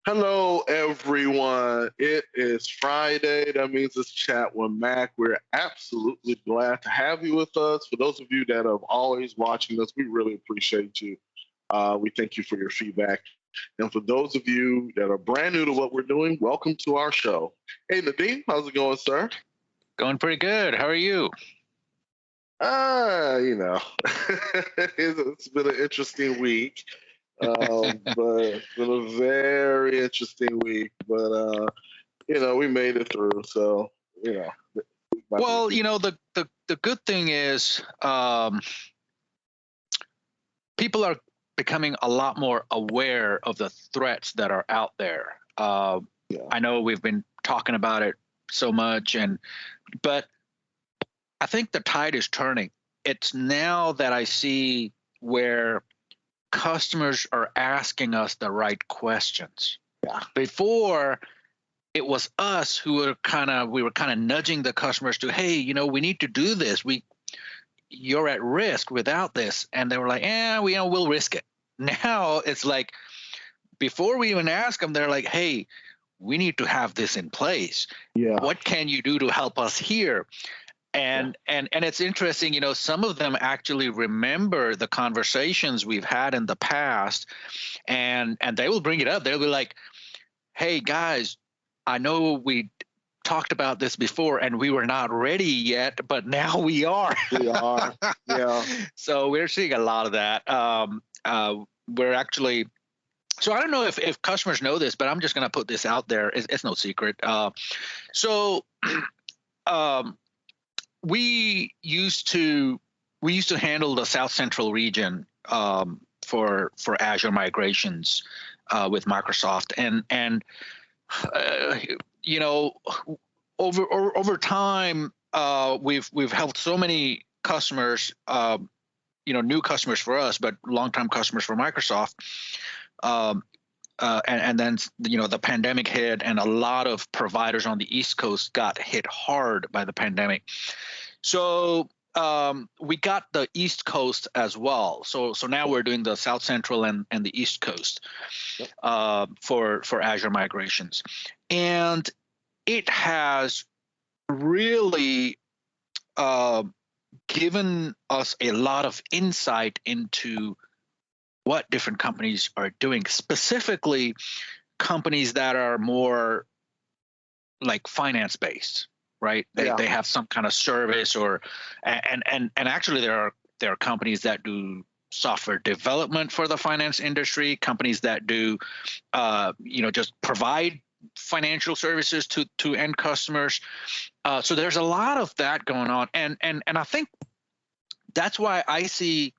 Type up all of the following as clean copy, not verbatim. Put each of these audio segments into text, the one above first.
Hello, everyone. It is Friday. That means it's Chat with Mac. We're absolutely glad to have you with us. For those of you that are always watching us, we really appreciate you. We thank you for your feedback. And for those of you that are brand new to what we're doing, welcome to our show. Hey, Nadeem, how's it going, sir? Going pretty good. How are you? You know, it's been an interesting week, but it's been a very interesting week. But we made it through. So, you know, week by week. Well, the good thing is people are becoming a lot more aware of the threats that are out there. Yeah. I know we've been talking about it so much, but I think the tide is turning. It's now that I see where customers are asking us the right questions. Yeah. Before, it was us who were we were kind of nudging the customers to, hey, we need to do this. You're at risk without this, and they were like, we'll risk it. Now it's like before we even ask them, they're like, hey, we need to have this in place. Yeah. What can you do to help us here? And it's interesting, some of them actually remember the conversations we've had in the past, and they will bring it up. They'll be like, hey guys, I know we talked about this before and we were not ready yet, but now we are. We are. Yeah. So we're seeing a lot of that. We're actually, so I don't know if customers know this, but I'm just going to put this out there. It's no secret. So um, we used to handle the South Central region for Azure migrations with Microsoft, and uh, you know, over time, we've helped so many customers, new customers for us, but longtime customers for Microsoft. Um, and then the pandemic hit, and a lot of providers on the East Coast got hit hard by the pandemic. So we got the East Coast as well. So now we're doing the South Central and the East Coast for Azure migrations, and it has really uh, given us a lot of insight into what different companies are doing, specifically companies that are more like finance based, right? They have some kind of service, or and actually there are companies that do software development for the finance industry, companies that do just provide financial services to end customers. So there's a lot of that going on, and I think that's why I see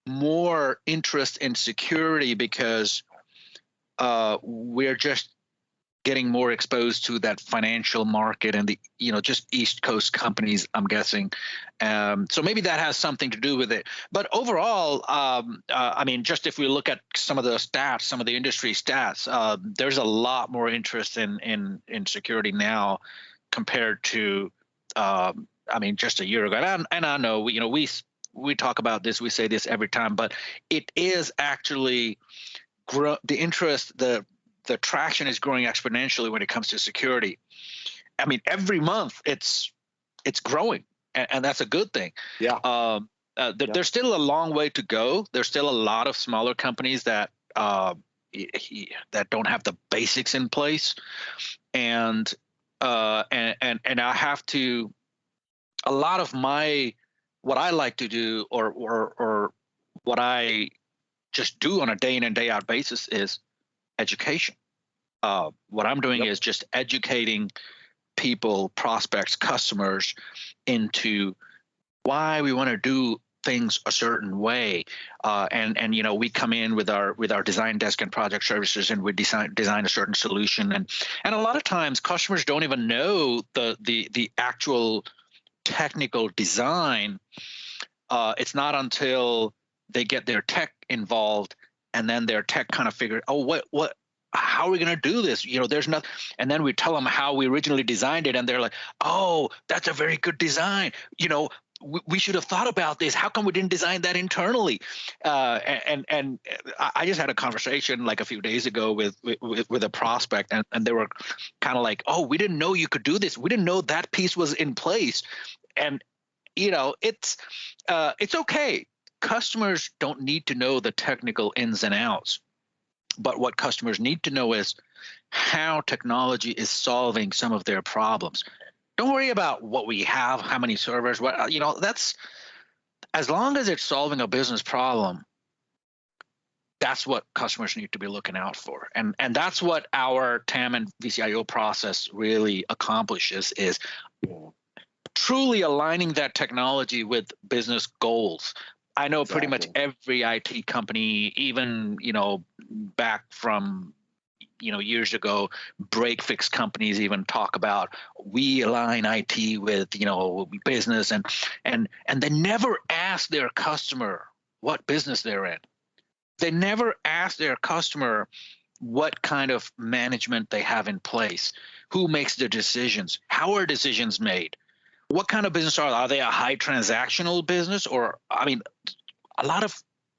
more interest in security, because we're just getting more exposed to that financial market and the just East Coast companies, I'm guessing. So maybe that has something to do with it. But overall, I mean, just if we look at some of the stats, some of the industry stats, there's a lot more interest in security now compared to I mean, just a year ago. And I know we talk about this, we say this every time, but it is actually the interest, the traction is growing exponentially when it comes to security. I mean, every month it's growing, and that's a good thing. Yeah. There's still a long way to go. There's still a lot of smaller companies that don't have the basics in place, and I have to. A lot of what I like to do, or what I just do on a day in and day out basis, is education. What I'm doing is just educating people, prospects, customers into why we want to do things a certain way. And we come in with our design desk and project services, and we design a certain solution. And a lot of times customers don't even know the actual technical design. It's not until they get their tech involved, and then their tech kind of figure, oh, what how are we going to do this? There's nothing. And then we tell them how we originally designed it, and they're like, oh, that's a very good design. we should have thought about this. How come we didn't design that internally? And I just had a conversation like a few days ago with a prospect, and they were kind of like, oh, we didn't know you could do this. We didn't know that piece was in place. And it's okay. Customers don't need to know the technical ins and outs, but what customers need to know is how technology is solving some of their problems. Don't worry about what we have, how many servers, what that's, as long as it's solving a business problem, that's what customers need to be looking out for. And that's what our TAM and VCIO process really accomplishes, is truly aligning that technology with business goals. I know pretty much every IT company, even back from years ago, break fix companies even talk about, we align IT with business, and they never ask their customer what business they're in. They never ask their customer what kind of management they have in place, who makes the decisions, how are decisions made, what kind of business are they? A high transactional business? Or, I mean, a lot of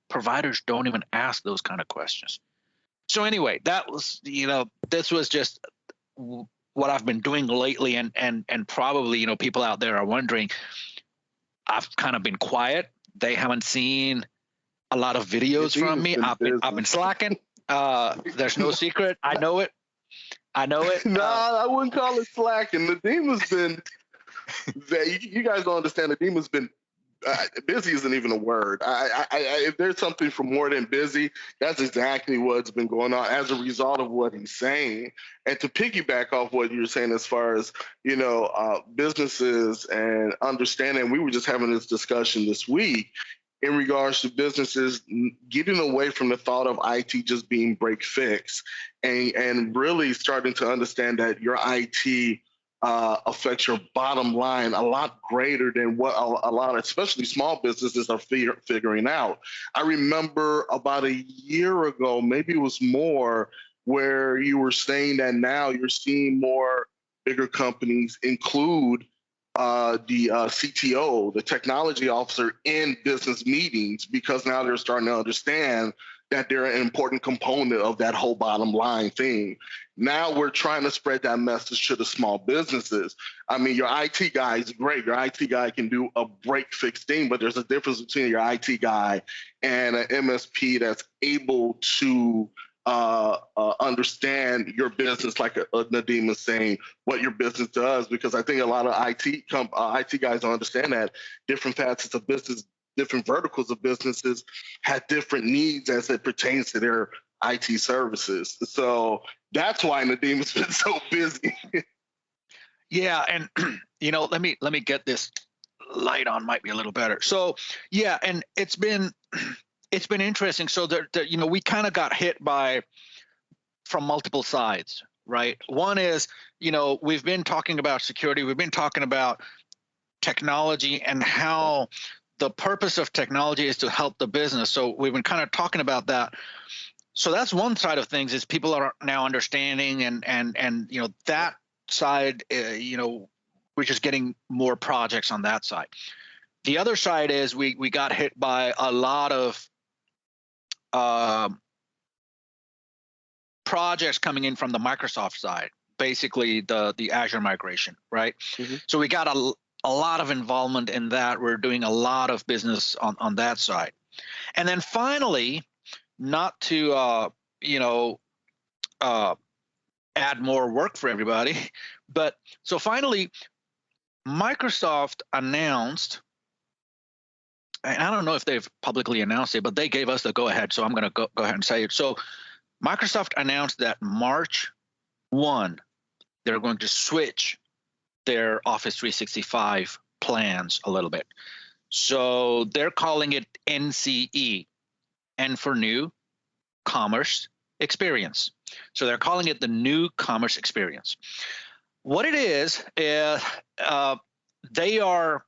providers don't even ask those kind of questions. So anyway, that was, this was just what I've been doing lately, and probably, people out there are wondering, I've kind of been quiet. They haven't seen a lot of videos from me. I've been slacking. There's no secret. I know it. No, I wouldn't call it slacking. Nadeem has been, you guys don't understand, Nadeem has been, busy isn't even a word. If there's something for more than busy, that's exactly what's been going on as a result of what he's saying. And to piggyback off what you're saying as far as, businesses and understanding, we were just having this discussion this week in regards to businesses getting away from the thought of IT just being break fix, and really starting to understand that your IT affects your bottom line a lot greater than what a lot of, especially small businesses, are figuring out. I remember about a year ago, maybe it was more, where you were saying that now you're seeing more bigger companies include the CTO, the technology officer, in business meetings, because now they're starting to understand that they're an important component of that whole bottom line thing. Now we're trying to spread that message to the small businesses. I mean, your IT guy is great. Your IT guy can do a break fix thing, but there's a difference between your IT guy and an MSP that's able to understand your business, like Nadeem is saying, what your business does, because I think a lot of IT guys don't understand that different facets of business, different verticals of businesses have different needs as it pertains to their IT services. So that's why Nadeem has been so busy. Yeah, and let me get this light on, might be a little better. So yeah, and it's been interesting. So we kind of got hit from multiple sides, right? One is, we've been talking about security, we've been talking about technology, and how the purpose of technology is to help the business. So we've been kind of talking about that. So that's one side of things, is people are now understanding, and that side, we're just getting more projects on that side. The other side is we got hit by a lot of projects coming in from the Microsoft side, basically the Azure migration, right? Mm-hmm. So we got a lot of involvement in that. We're doing a lot of business on that side. And then finally, not to add more work for everybody, but so finally, Microsoft announced, and I don't know if they've publicly announced it, but they gave us the go ahead, so I'm going to go ahead and say it. So Microsoft announced that March 1, they're going to switch their Office 365 plans a little bit. So they're calling it NCE, N for New Commerce Experience. So they're calling it the New Commerce Experience. What it is they are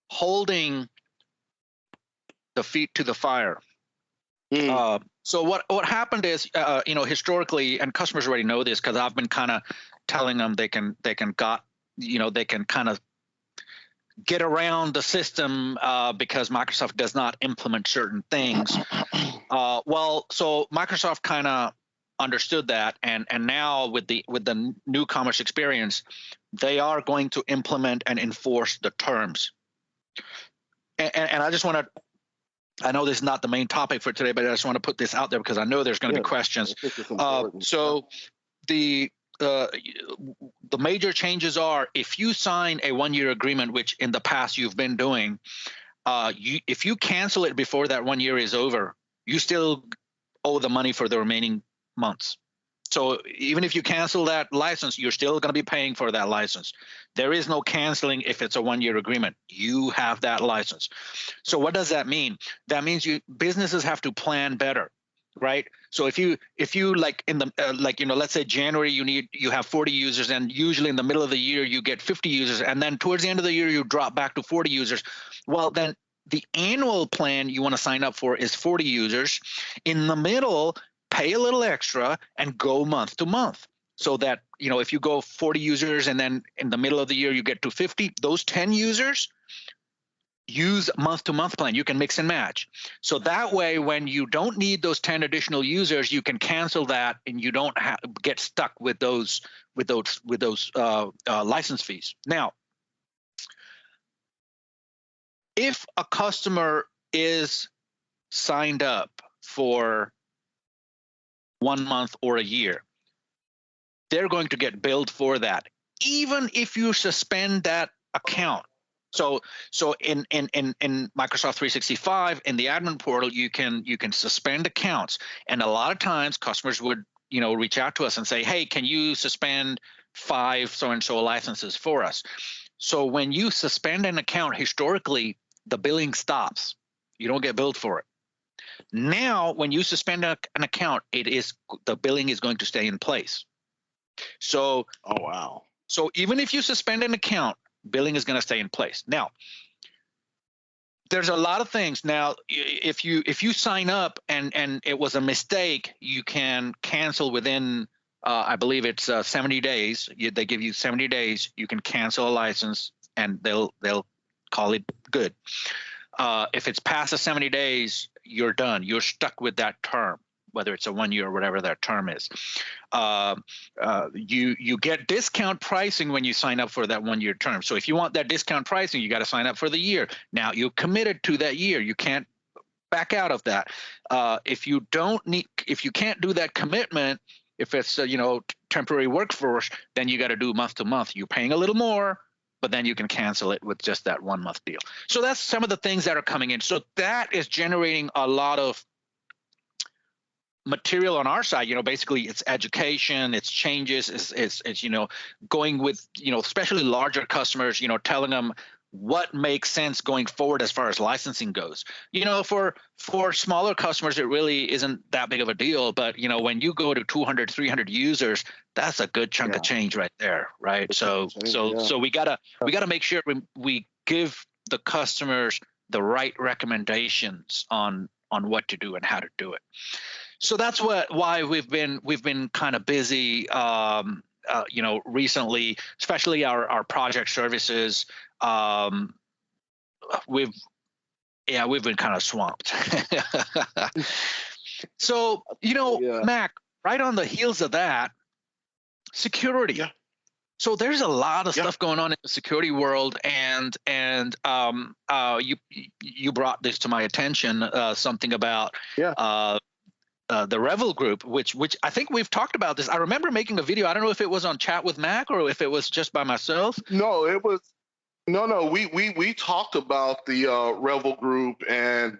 holding the feet to the fire. So what happened is, historically, and customers already know this because I've been kind of telling them they can kind of get around the system because Microsoft does not implement certain things. So Microsoft kind of understood that, and now with the new commerce experience, they are going to implement and enforce the terms. And I just want to. I know this is not the main topic for today, but I just want to put this out there because I know there's going to be questions. So the major changes are, if you sign a 1-year agreement, which in the past you've been doing, if you cancel it before that 1 year is over, you still owe the money for the remaining months. So even if you cancel that license, you're still going to be paying for that license. There is no canceling if it's a 1-year agreement. You have that license. So what does that mean? That means businesses have to plan better, right? So if you like in the let's say January you have 40 users, and usually in the middle of the year you get 50 users, and then towards the end of the year you drop back to 40 users. Well, then the annual plan you want to sign up for is 40 users. In the middle, pay a little extra and go month to month, so that if you go 40 users and then in the middle of the year you get to 50, those 10 users use month to month plan. You can mix and match. So that way, when you don't need those 10 additional users, you can cancel that and you don't get stuck with those license fees. Now, if a customer is signed up for 1 month or a year, they're going to get billed for that, even if you suspend that account. So in Microsoft 365, in the admin portal, you can suspend accounts, and a lot of times customers would reach out to us and say, hey, can you suspend 5 so and so licenses for us? So when you suspend an account, historically the billing stops. You don't get billed for it. Now, when you suspend an account, the billing is going to stay in place. So, oh wow. So even if you suspend an account, billing is going to stay in place. Now, there's a lot of things. Now, if you sign up and it was a mistake, you can cancel within I believe it's 70 days. They give you 70 days. You can cancel a license and they'll call it good. If it's past the 70 days, you're done. You're stuck with that term, whether it's a 1 year or whatever that term is. You get discount pricing when you sign up for that 1 year term. So if you want that discount pricing, you got to sign up for the year. Now you're committed to that year. You can't back out of that. If you can't do that commitment, if it's temporary workforce, then you got to do month to month. You're paying a little more, but then you can cancel it with just that 1 month deal. So that's some of the things that are coming in. So that is generating a lot of material on our side. Basically it's education, it's changes, it's going with, especially larger customers, telling them what makes sense going forward as far as licensing goes. For smaller customers, it really isn't that big of a deal, but when you go to 200, 300 users, that's a good chunk of change right there, right? So we gotta make sure we give the customers the right recommendations on what to do and how to do it. So that's why we've been kind of busy, recently, especially our project services. We've been kind of swamped. So Mac, right on the heels of that, security. Yeah. So there's a lot of stuff going on in the security world, and you brought this to my attention, something about the Revel group, which I think we've talked about this. I remember making a video. I don't know if it was on Chat with Mac or if it was just by myself. No, it was. No. We talked about the Revel group, and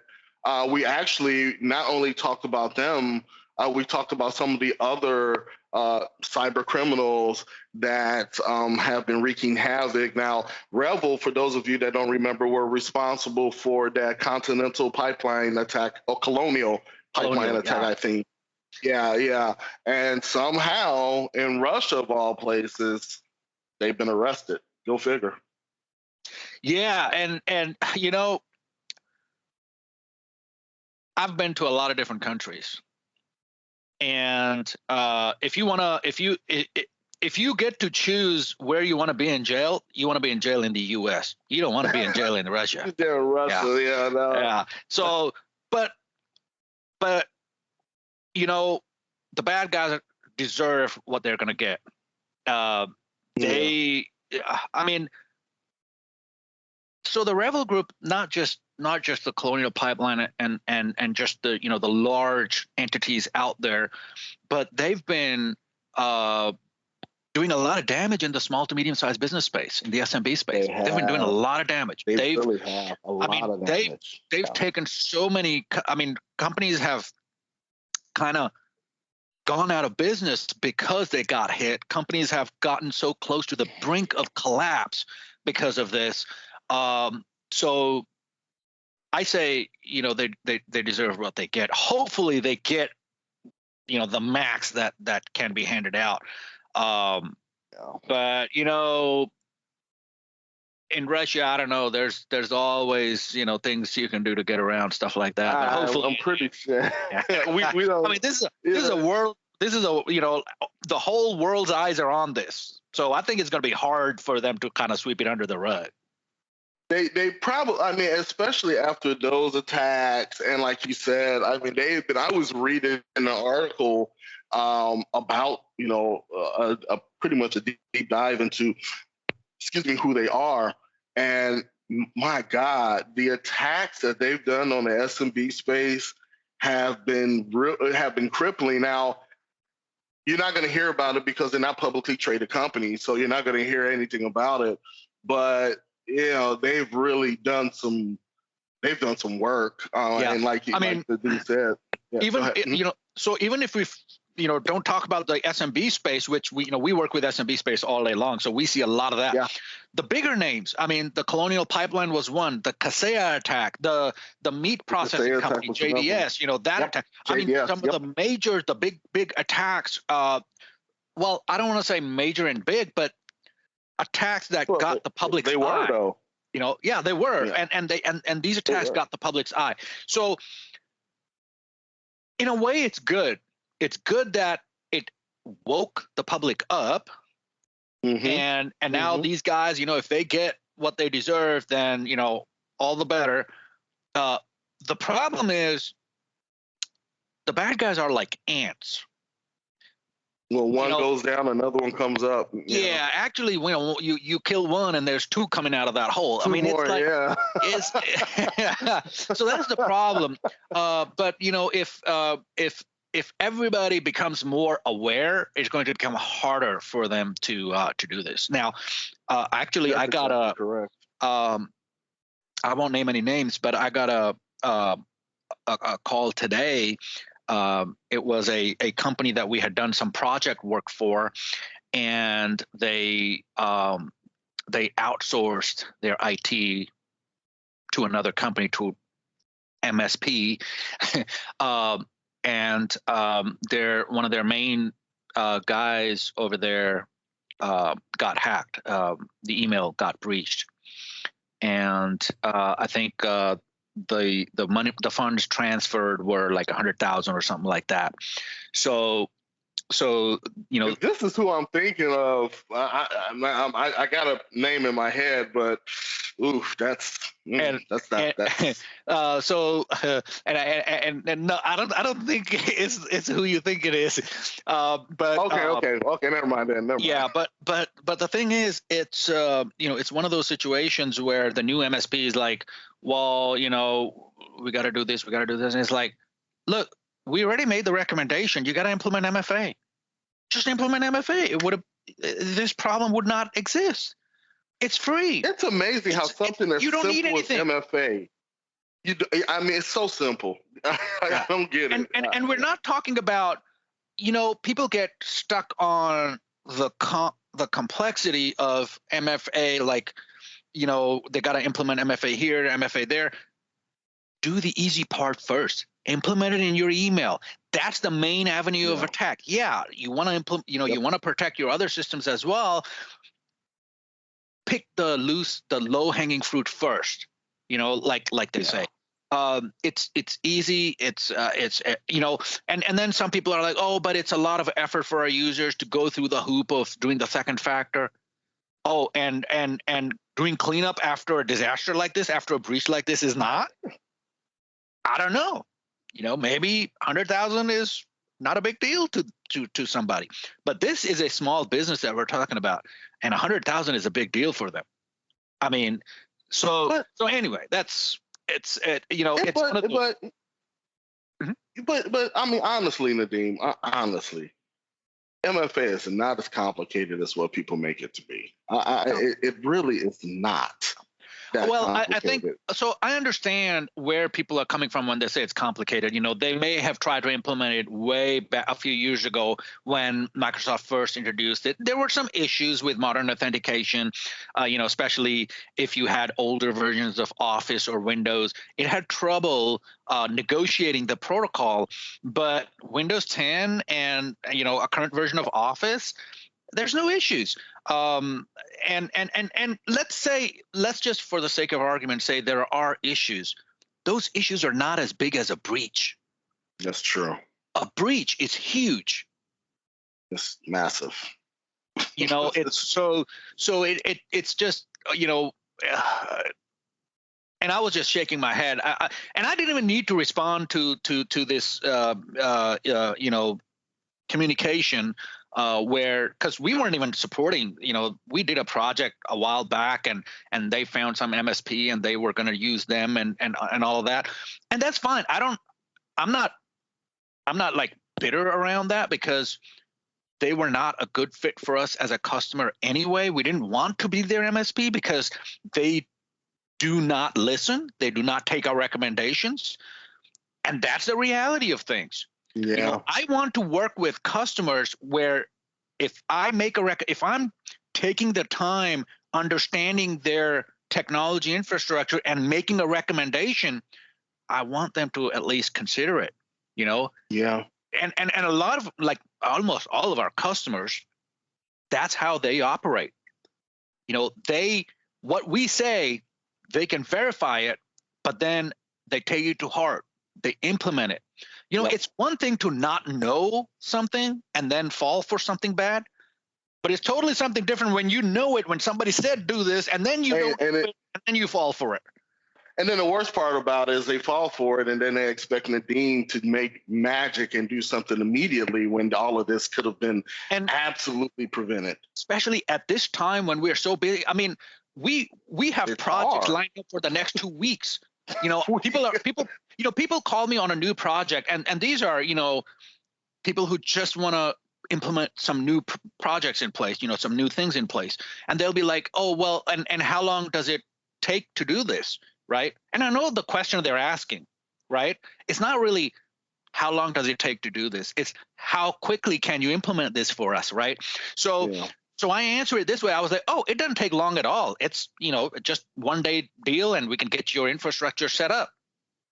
we actually not only talked about them, we talked about some of the other cyber criminals that have been wreaking havoc. Now, Revel, for those of you that don't remember, were responsible for that Continental Pipeline attack, or Colonial Pipeline attack, I think. Yeah. And somehow in Russia, of all places, they've been arrested. Go figure. Yeah, and I've been to a lot of different countries, and if if you get to choose where you want to be in jail, you want to be in jail in the U.S. You don't want to be in jail in Russia. They're in Russia, yeah, no. Yeah. So, but you know, the bad guys deserve what they're going to get. They, I mean, so the Revel Group, not just the Colonial Pipeline and just the the large entities out there, but they've been doing a lot of damage in the small to medium sized business space, in the SMB space. They've been doing a lot of damage. They really have a lot of damage. They've taken so many. I mean, companies have kind of gone out of business because they got hit. Companies have gotten so close to the brink of collapse because of this. So I say, they deserve what they get. Hopefully they get, the max that can be handed out. But in Russia, I don't know. There's always things you can do to get around stuff like that. But hopefully, I'm pretty sure. we don't. I mean, this is a world. This is the whole world's eyes are on this. So I think it's going to be hard for them to kind of sweep it under the rug. They probably, I mean, especially after those attacks, and like you said, I mean, I was reading an article about, pretty much a deep dive into, who they are. And my God, the attacks that they've done on the SMB space have been crippling. Now, you're not going to hear about it because they're not publicly traded companies, so you're not going to hear anything about it. But they've really done some work, and like the dude said, so even if we don't talk about the SMB space, which we work with SMB space all day long, so we see a lot of that. Yeah. The bigger names, I mean, the Colonial Pipeline was one, the Kaseya attack, the meat processing company JDS, that attack. I mean, some of the major, the big attacks. Well, I don't want to say major and big, but attacks that got the public's eye. They were though. They were, and these attacks got the public's eye. So in a way, it's good. It's good that it woke the public up, and now these guys, if they get what they deserve, then all the better. The problem is the bad guys are like ants. Well, one goes down, another one comes up. Yeah, actually, you kill one, and there's two coming out of that hole. Two more, it's so that's the problem. But if everybody becomes more aware, it's going to become harder for them to do this. Now, actually, I got correct. I won't name any names, but I got a call today. It was a company that we had done some project work for, and they outsourced their IT to another company, to MSP, and one of their main guys over there got hacked. The email got breached, and I think the money, the funds transferred were like 100,000 or something like that. So this is who I'm thinking of. I got a name in my head, but that's not that. And no, I don't think it's who you think it is. But okay, never mind then. Yeah, but the thing is, it's it's one of those situations where the new MSP is like, well, we got to do this, and it's like, look, we already made the recommendation. You got to implement MFA. Just implement MFA. This problem would not exist. It's free. It's amazing how something as simple as MFA. It's so simple. I don't get it. And we're not talking about, people get stuck on the complexity of MFA, like, they got to implement MFA here, MFA there. Do the easy part first. Implement it in your email. That's the main avenue of attack. Yeah, you want to implement, you want to protect your other systems as well. Pick the low-hanging fruit first, like they say. It's easy. And then some people are like, oh, but it's a lot of effort for our users to go through the hoop of doing the second factor. Oh, and doing cleanup after a disaster like this, after a breach like this, is not. I don't know. Maybe 100,000 is not a big deal to somebody, but this is a small business that we're talking about, and 100,000 is a big deal for them. I mean, so But so anyway, it's it's one but of those. Mhm. but I mean, honestly, Nadeem, honestly, MFA is not as complicated as what people make it to be. It really is not that Well, I think complicated. so. I understand where people are coming from when they say it's complicated. They may have tried to implement it way back a few years ago when Microsoft first introduced it. There were some issues with modern authentication, especially if you had older versions of Office or Windows. It had trouble negotiating the protocol, but Windows 10 and a current version of Office, there's no issues. um and let's just, for the sake of argument, say there are issues. Those issues are not as big as a breach. That's true. A breach is huge. It's massive. It's it's just uh, and I was just shaking my head. And I didn't even need to respond to this communication, where, because we weren't even supporting. We did a project a while back, and they found some MSP and they were going to use them, and all of that, and that's fine. I'm not I'm not like bitter around that, because they were not a good fit for us as a customer anyway. We didn't want to be their MSP because they do not listen, they do not take our recommendations, and that's the reality of things. Yeah. I want to work with customers where, if I make if I'm taking the time understanding their technology infrastructure and making a recommendation, I want them to at least consider it. You know, Yeah. and a lot of, like, almost all of our customers, that's how they operate. They, what we say, they can verify it, but then they take it to heart. They implement it. Yep. It's one thing to not know something and then fall for something bad, but it's totally something different when you know it, when somebody said do this, and then you don't do it, and then you fall for it. And then the worst part about it is they fall for it, and then they expect Nadine to make magic and do something immediately when all of this could have been absolutely prevented. Especially at this time when we're so busy. I mean, we have It's projects hard. lined up for the next 2 weeks. People call me on a new project, and these are people who just want to implement some new projects in place, some new things in place, and they'll be like, oh well, and how long does it take to do this, right? And I know the question they're asking, right? It's not really how long does it take to do this, it's how quickly can you implement this for us, right? So Yeah. so I answer it this way. I was like, oh, it doesn't take long at all. It's just 1 day deal, and we can get your infrastructure set up.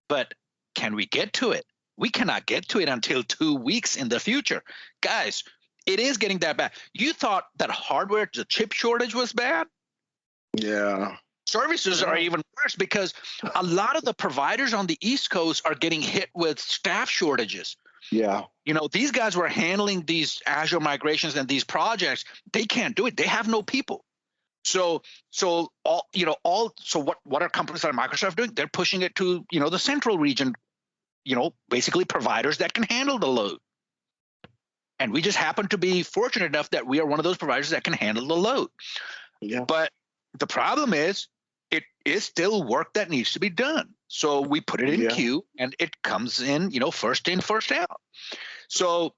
But can we get to it? We cannot get to it until 2 weeks in the future. Guys, it is getting that bad. You thought that hardware, the chip shortage, was bad? Yeah. Services are even worse, because a lot of the providers on the East Coast are getting hit with staff shortages. Yeah. These guys were handling these Azure migrations and these projects. They can't do it. They have no people. So what are companies like Microsoft doing? They're pushing it to the central region, basically providers that can handle the load. And we just happen to be fortunate enough that we are one of those providers that can handle the load. Yeah. But the problem is, it is still work that needs to be done. So we put it in queue, and it comes in, first in, first out. So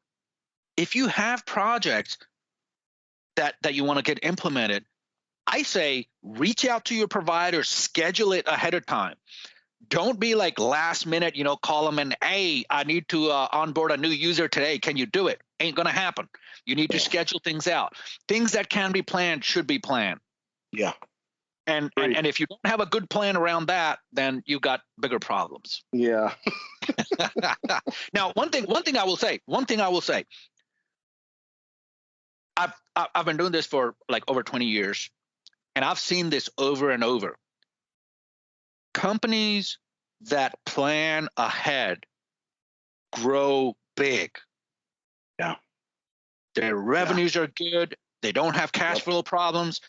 if you have projects that you want to get implemented, I say reach out to your providers, schedule it ahead of time. Don't be like last minute, call them and, hey, I need to onboard a new user today. Can you do it? Ain't going to happen. You need to schedule things out. Things that can be planned should be planned. Yeah. And if you don't have a good plan around that, then you've got bigger problems. Yeah. Now, one thing I will say, I've been doing this for like over 20 years, and I've seen this over and over. Companies that plan ahead grow big. Yeah. Their revenues are good. They don't have cash flow problems.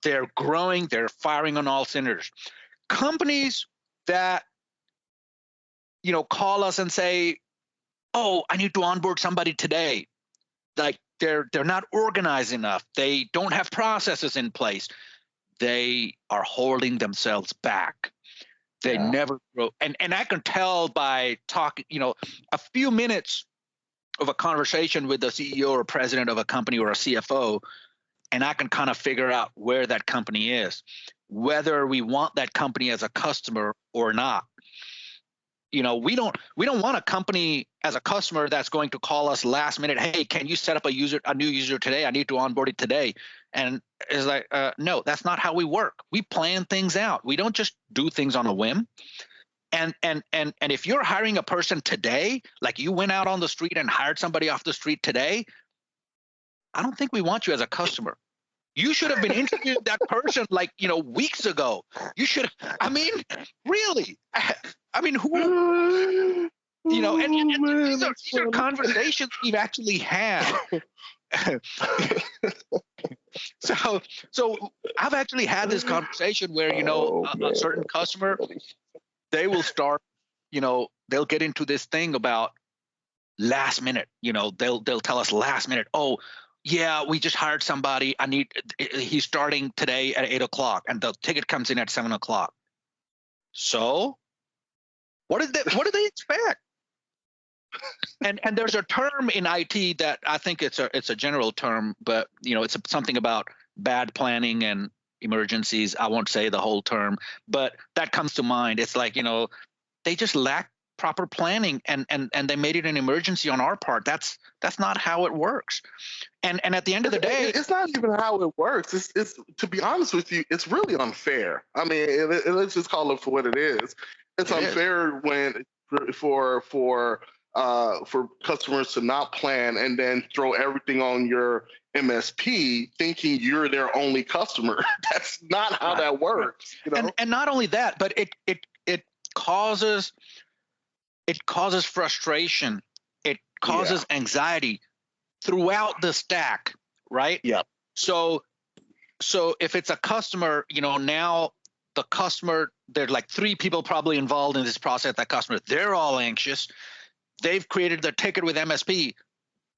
They're growing. They're firing on all cylinders. Companies that, call us and say, "Oh, I need to onboard somebody today." Like they're not organized enough. They don't have processes in place. They are holding themselves back. They never grow. And I can tell by talking, a few minutes of a conversation with the CEO or president of a company or a CFO, and I can kind of figure out where that company is, whether we want that company as a customer or not. We don't want a company as a customer that's going to call us last minute. Hey, can you set up a new user today? I need to onboard it today. And it's like, no, that's not how we work. We plan things out. We don't just do things on a whim. And if you're hiring a person today, like you went out on the street and hired somebody off the street today, I don't think we want you as a customer. You should have been interviewing that person like, weeks ago. You should, I mean, really. I mean, who, and these are conversations we've actually had. So I've actually had this conversation where, a certain customer, they will start, they'll get into this thing about last minute, they'll tell us last minute, oh, yeah, we just hired somebody. He's starting today at 8:00 and the ticket comes in at 7:00. So what did they expect? And there's a term in IT that I think it's a general term, but it's something about bad planning and emergencies. I won't say the whole term, but that comes to mind. It's like, they just lack proper planning and they made it an emergency on our part. That's not how it works. And at the end of the day, it's not even how it works. It's to be honest with you, it's really unfair. I mean, let's just call it for what it is. It's unfair when for customers to not plan and then throw everything on your MSP, thinking you're their only customer. That's not how that works. And not only that, but it causes frustration. It causes anxiety throughout the stack, right? Yeah. So if it's a customer, now the customer, there's like 3 people probably involved in this process. That customer, they're all anxious. They've created the ticket with MSP.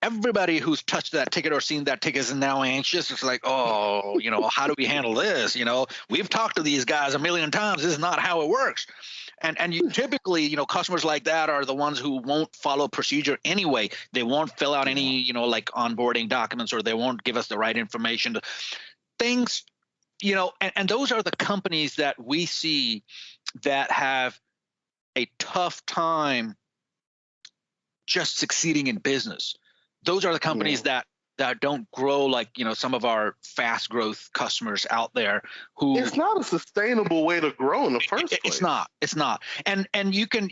Everybody who's touched that ticket or seen that ticket is now anxious. It's like, oh, how do we handle this? We've talked to these guys a million times. This is not how it works. And you typically, customers like that are the ones who won't follow procedure anyway. They won't fill out any, like onboarding documents, or they won't give us the right information. Things, and those are the companies that we see that have a tough time just succeeding in business. Those are the companies that don't grow like, some of our fast growth customers out there who. It's not a sustainable way to grow in the first place. It's not. And you can,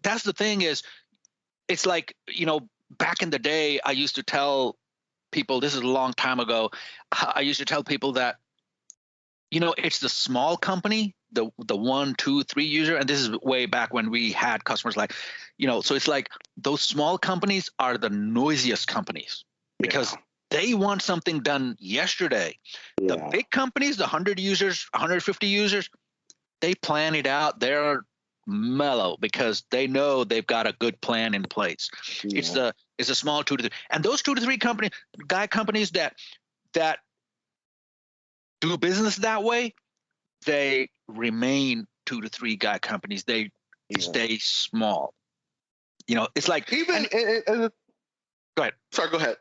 that's the thing is, it's like, back in the day, I used to tell people, this is a long time ago, I used to tell people that, it's the small company, the 1, 2, 3 user, and this is way back when we had customers like, so it's like those small companies are the noisiest companies because they want something done yesterday. The big companies, the 100 users, 150 users, they plan it out. They're mellow because they know they've got a good plan in place. It's a small 2 to 3, and those 2 to 3 companies that do business that way, they remain 2 to 3 guy companies. They stay small. It's like even. Go ahead. Sorry, go ahead.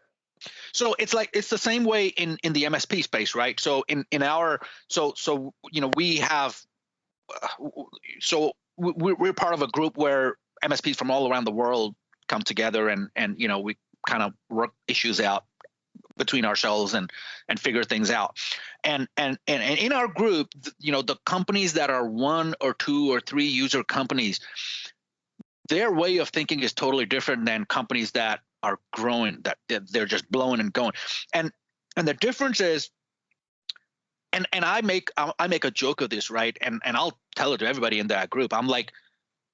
So it's like it's the same way in the MSP space, right? So in our we have we're part of a group where MSPs from all around the world come together and we kind of work issues out between ourselves and figure things out. And in our group, the companies that are 1 or 2 or 3 user companies, their way of thinking is totally different than companies that are growing, that they're just blowing and going. And the difference is And I make a joke of this, right? And I'll tell it to everybody in that group. I'm like,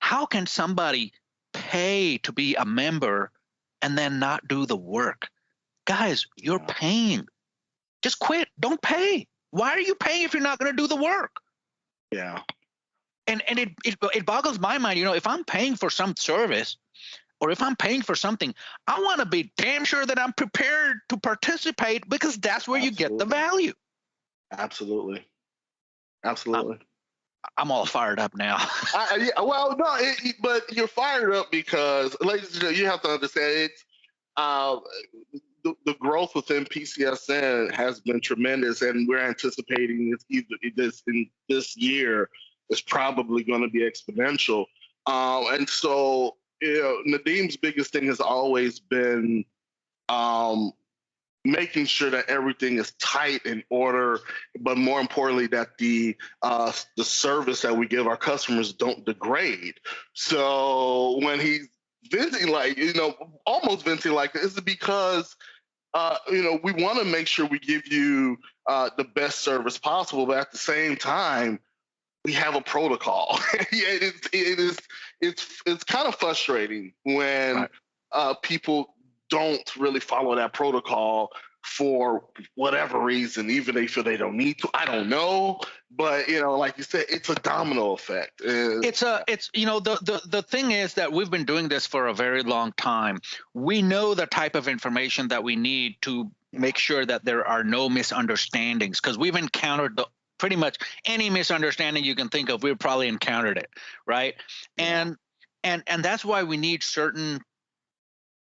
how can somebody pay to be a member and then not do the work? Guys, you're Yeah. paying. Just quit. Don't pay. Why are you paying if you're not going to do the work? Yeah. And it boggles my mind. If I'm paying for some service, or if I'm paying for something, I want to be damn sure that I'm prepared to participate, because that's where you get the Absolutely. value. Absolutely. I'm, Absolutely. I'm all fired up now. Yeah, well, no, but you're fired up because, ladies and gentlemen, you have to understand it's uh, the growth within PCSN has been tremendous, and we're anticipating this year is probably going to be exponential. And so, Nadim's biggest thing has always been um, making sure that everything is tight in order, but more importantly, that the service that we give our customers don't degrade. So when he's venting, like, almost venting like this, is because we want to make sure we give you the best service possible, but at the same time, we have a protocol. Yeah, it's kind of frustrating when Right. people don't really follow that protocol for whatever reason, even if they don't need to. I don't know, but like you said, it's a domino effect. It's the thing is that we've been doing this for a very long time. We know the type of information that we need to make sure that there are no misunderstandings, because we've encountered pretty much any misunderstanding you can think of. We've probably encountered it, right? Yeah. And that's why we need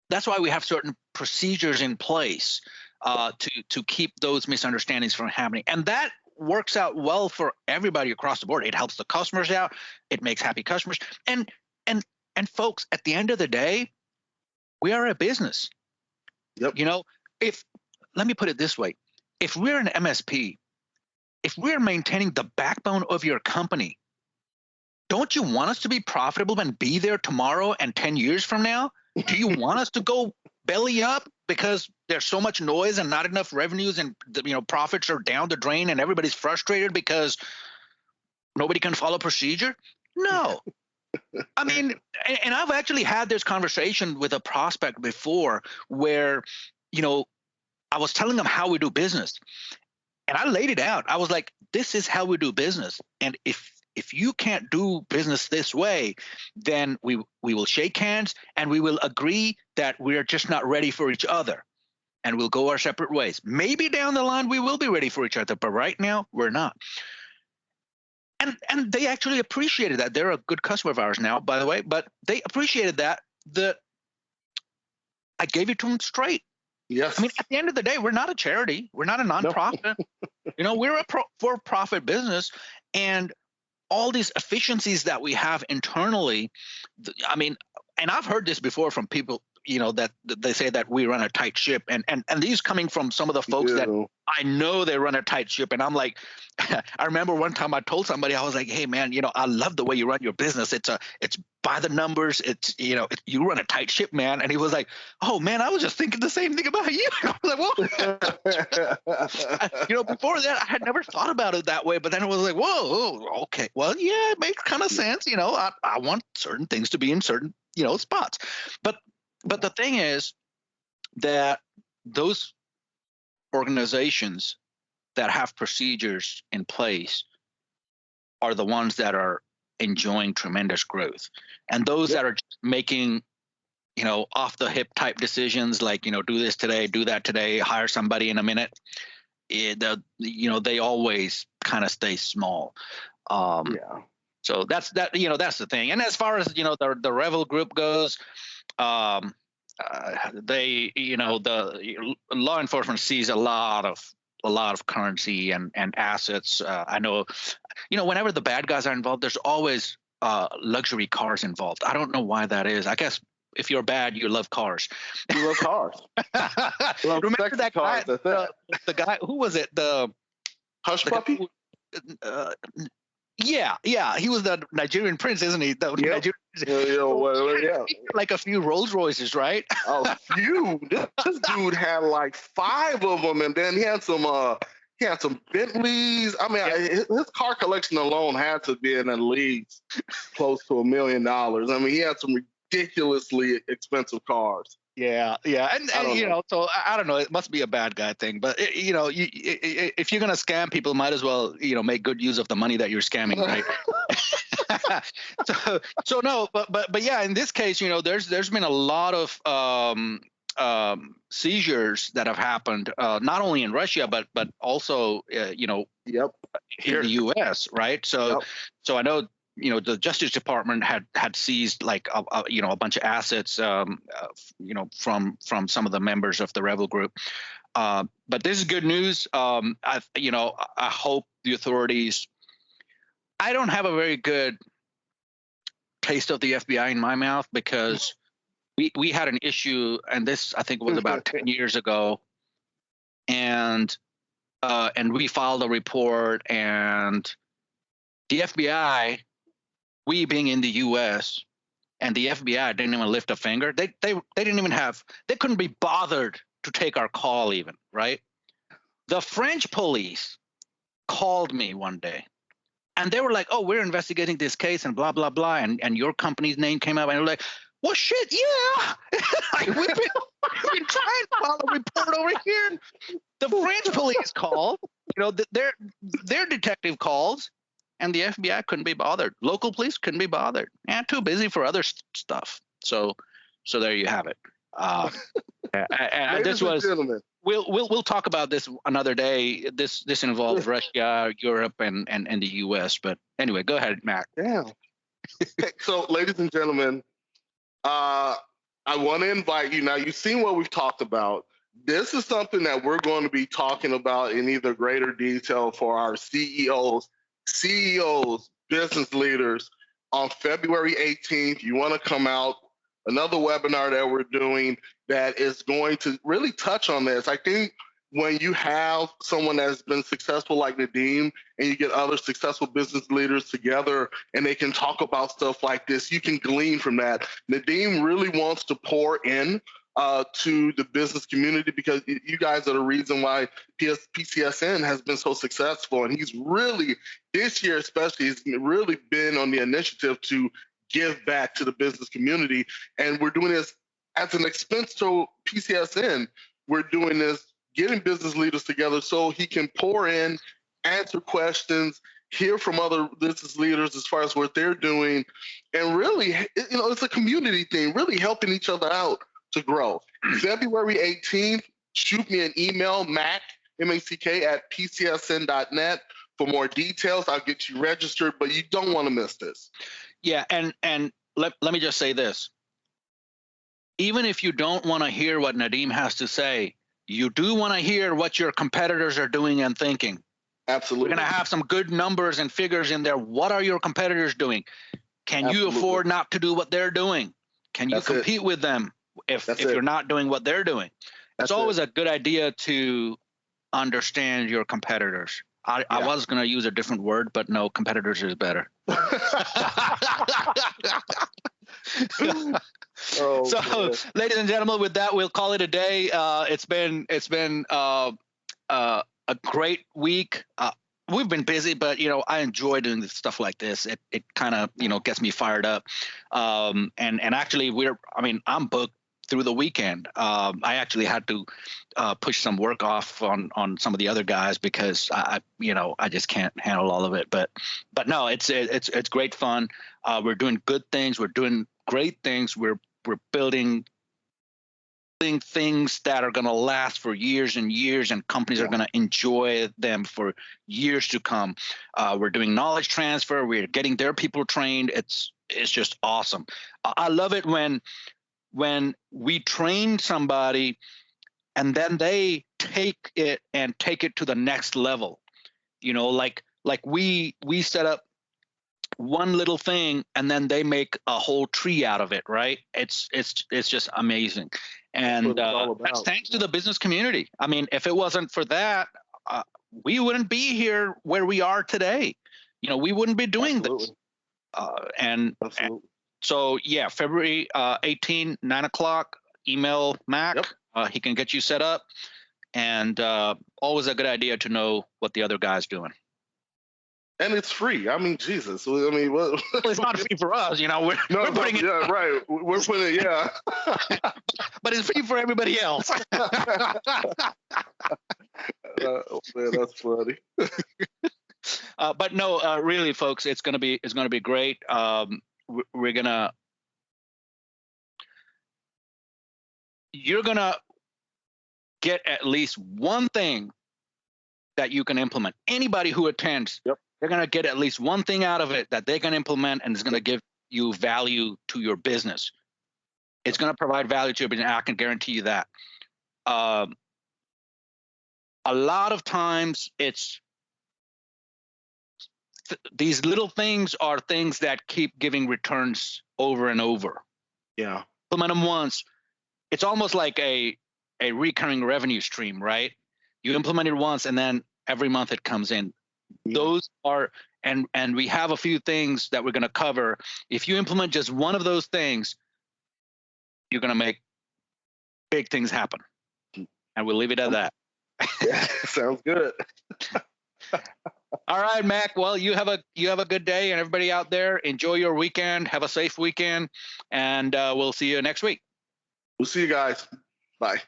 that's why we have certain procedures in place to keep those misunderstandings from happening, and that works out well for everybody across the board. It helps the customers out. It makes happy customers, and and and folks, at the end of the day, we are a business. Yep. If let me put it this way: if we're an MSP, if we're maintaining the backbone of your company, don't you want us to be profitable and be there tomorrow and 10 years from now? Do you want us to go belly up because there's so much noise and not enough revenues, and profits are down the drain and everybody's frustrated because nobody can follow procedure? No. I mean, and I've actually had this conversation with a prospect before where, I was telling them how we do business, and I laid it out. I was like, this is how we do business. And if you can't do business this way, then we will shake hands and we will agree that we're just not ready for each other, and we'll go our separate ways. Maybe down the line we will be ready for each other, but right now we're not. And they actually appreciated that. They're a good customer of ours now, by the way, but they appreciated that I gave it to them straight. Yes. I mean, at the end of the day, we're not a charity. We're not a nonprofit. We're a for-profit business, and all these efficiencies that we have internally. I mean, and I've heard this before from people, that they say that we run a tight ship, and these coming from some of the folks that I know they run a tight ship, and I'm like, I remember one time I told somebody, I was like, hey man, I love the way you run your business. It's by the numbers. It's you run a tight ship, man. And he was like, oh man, I was just thinking the same thing about you. I was like, well, before that I had never thought about it that way, but then it was like, whoa, okay, well, yeah, it makes kind of sense. I want certain things to be in certain spots, but the thing is that those organizations that have procedures in place are the ones that are enjoying tremendous growth, and those that are just making off the hip type decisions, like do this today, do that today, hire somebody in a minute, they always kind of stay small. So that's that's the thing. And as far as the Revel group goes, they the law enforcement sees a lot of currency and assets. I know, whenever the bad guys are involved, there's always luxury cars involved. I don't know why that is. I guess if you're bad, you love cars. You love cars. Remember that guy? The guy, who was it? The Hush Puppy? Yeah, he was the Nigerian prince, isn't he? Nigerian like a few Rolls Royces, right? A few. This dude had like 5 of them, and then he had some He had some Bentleys. I mean, Yep. his car collection alone had to be in at least close to $1 million. I mean, he had some ridiculously expensive cars. Yeah, and you know, so I don't know. It must be a bad guy thing, but you know, if you're gonna scam people, might as well make good use of the money that you're scamming, right? so no, but yeah, in this case, there's been a lot of seizures that have happened, not only in Russia but also Yep. in the U.S. Right? So Yep. so I know the Justice Department had seized like a bunch of assets from some of the members of the Revel group. But this is good news. I hope the authorities. I don't have a very good taste of the FBI in my mouth because we had an issue, and this I think was about 10 years ago, and we filed a report, and the FBI, we being in the U.S. and the FBI didn't even lift a finger. They didn't even they couldn't be bothered to take our call even, right? The French police called me one day and they were like, "Oh, we're investigating this case and blah blah blah," and your company's name came up, and they're like, "Well, shit, yeah." Like, we've been trying to file a report over here. The French police called, their detective calls, and the FBI couldn't be bothered. Local police couldn't be bothered. Yeah, too busy for other stuff. So there you have it. And this was. Gentlemen. We'll talk about this another day. This involves Russia, Europe, and the U.S. But anyway, go ahead, Mac. Yeah. So, ladies and gentlemen, I want to invite you. Now, you've seen what we've talked about. This is something that we're going to be talking about in either greater detail for our CEOs, business leaders on February 18th. You want to come out, another webinar that we're doing that is going to really touch on this. I think when you have someone that's been successful like Nadeem and you get other successful business leaders together and they can talk about stuff like this, you can glean from that. Nadeem really wants to pour in to the business community because you guys are the reason why PCSN has been so successful. And he's really, this year especially, he's really been on the initiative to give back to the business community. And we're doing this as an expense to PCSN. We're doing this, getting business leaders together so he can pour in, answer questions, hear from other business leaders as far as what they're doing. And really, it's a community thing, really helping each other out to grow. February 18th, shoot me an email, Mac, M-A-C-K, at PC.Solutions.Net for more details. I'll get you registered, but you don't want to miss this. Yeah, and let me just say this. Even if you don't want to hear what Nadeem has to say, you do want to hear what your competitors are doing and thinking. Absolutely. We're going to have some good numbers and figures in there. What are your competitors doing? Can you afford not to do what they're doing? Can you compete with them if you're not doing what they're doing? It's always a good idea to understand your competitors. I was going to use a different word, but no, competitors is better. Ladies and gentlemen, with that, we'll call it a day. It's been a great week. We've been busy, but I enjoy doing stuff like this. It kind of gets me fired up. And actually, I'm booked through the weekend. I actually had to push some work off on some of the other guys because I just can't handle all of it. But no, it's great fun. We're doing good things. We're doing great things. We're building things that are going to last for years and years, and companies are going to enjoy them for years to come. We're doing knowledge transfer. We're getting their people trained. It's just awesome. I love it when we train somebody and then they take it to the next level. Like we set up one little thing and then they make a whole tree out of it, right? It's just amazing. And that's thanks to the business community. I mean, if it wasn't for that, we wouldn't be here where we are today. We wouldn't be doing this. And so, yeah, February 18, 9 o'clock, email Mac. Yep. He can get you set up. and always a good idea to know what the other guy's doing. And it's free. I mean, Jesus. I mean, what? Well, it's not free for us, we're putting it, yeah, right. We're putting it, yeah. but it's free for everybody else. Man, that's funny. But no, really, folks, it's gonna be great. You're gonna get at least one thing that you can implement. Anybody who attends, Yep. they're gonna get at least one thing out of it that they can implement, and it's gonna give you value to your business. It's gonna provide value to your business. I can guarantee you that. A lot of times, these little things are things that keep giving returns over and over. Yeah. Implement them once. It's almost like a recurring revenue stream, right? You implement it once, and then every month it comes in. Yeah. Those are, and we have a few things that we're going to cover. If you implement just one of those things, you're going to make big things happen. And we'll leave it at that. Yeah, sounds good. All right, Mac. Well, you have a good day, and everybody out there, enjoy your weekend. Have a safe weekend, and we'll see you next week. We'll see you guys. Bye.